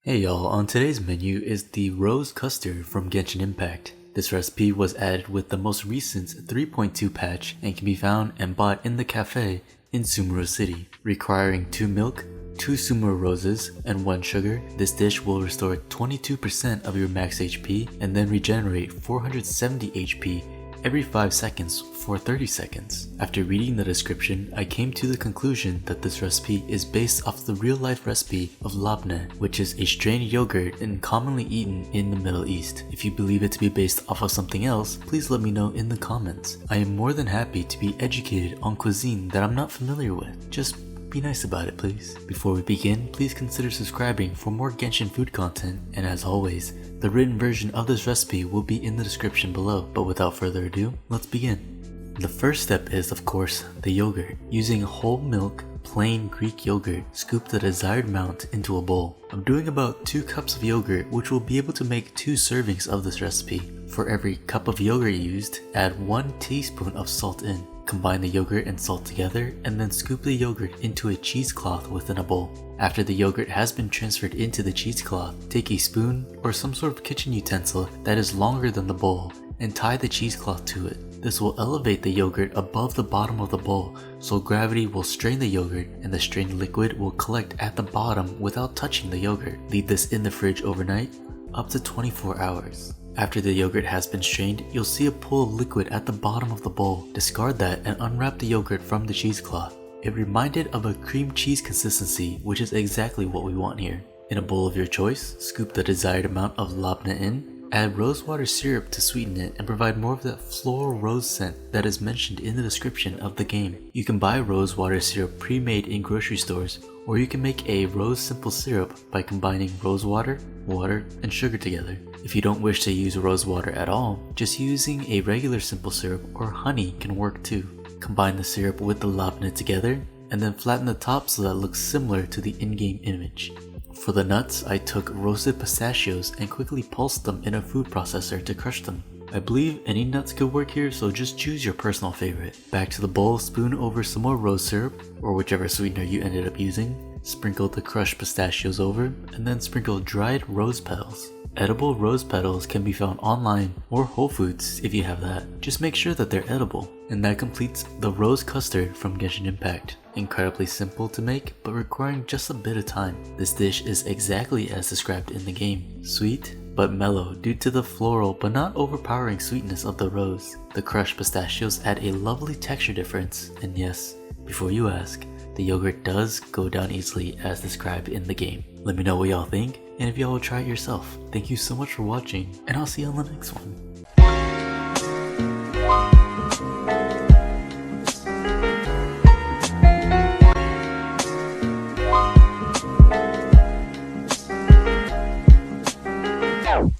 Hey y'all, on today's menu is the Rose Custard from Genshin Impact. This recipe was added with the most recent 3.2 patch and can be found and bought in the cafe in Sumeru City. Requiring 2 milk, 2 Sumeru roses, and 1 sugar, this dish will restore 22% of your max HP and then regenerate 470 HP every 5 seconds for 30 seconds. After reading the description, I came to the conclusion that this recipe is based off the real-life recipe of Labneh, which is a strained yogurt and commonly eaten in the Middle East. If you believe it to be based off of something else, please let me know in the comments. I am more than happy to be educated on cuisine that I'm not familiar with. Just be nice about it, please. Before we begin, please consider subscribing for more Genshin food content, and as always, the written version of this recipe will be in the description below. But without further ado, let's begin. The first step is, of course, the yogurt. Using whole milk, plain Greek yogurt, scoop the desired amount into a bowl. I'm doing about 2 cups of yogurt, which will be able to make 2 servings of this recipe. For every cup of yogurt used, add 1 teaspoon of salt in. Combine the yogurt and salt together, and then scoop the yogurt into a cheesecloth within a bowl. After the yogurt has been transferred into the cheesecloth, take a spoon or some sort of kitchen utensil that is longer than the bowl and tie the cheesecloth to it. This will elevate the yogurt above the bottom of the bowl, so gravity will strain the yogurt and the strained liquid will collect at the bottom without touching the yogurt. Leave this in the fridge overnight, up to 24 hours. After the yogurt has been strained, you'll see a pool of liquid at the bottom of the bowl. Discard that and unwrap the yogurt from the cheesecloth. It reminded of a cream cheese consistency, which is exactly what we want here. In a bowl of your choice, scoop the desired amount of labneh in. Add rosewater syrup to sweeten it and provide more of that floral rose scent that is mentioned in the description of the game. You can buy rosewater syrup pre-made in grocery stores, or you can make a rose simple syrup by combining rosewater, water, and sugar together. If you don't wish to use rosewater at all, just using a regular simple syrup or honey can work too. Combine the syrup with the labneh together, and then flatten the top so that it looks similar to the in-game image. For the nuts, I took roasted pistachios and quickly pulsed them in a food processor to crush them. I believe any nuts could work here, so just choose your personal favorite. Back to the bowl, spoon over some more rose syrup, or whichever sweetener you ended up using. Sprinkle the crushed pistachios over, and then sprinkle dried rose petals. Edible rose petals can be found online or Whole Foods if you have that. Just make sure that they're edible. And that completes the Rose Custard from Genshin Impact. Incredibly simple to make, but requiring just a bit of time. This dish is exactly as described in the game. Sweet, but mellow due to the floral but not overpowering sweetness of the rose. The crushed pistachios add a lovely texture difference, and yes, before you ask, the yogurt does go down easily as described in the game. Let me know what y'all think, and if y'all will try it yourself. Thank you so much for watching, and I'll see you on the next one.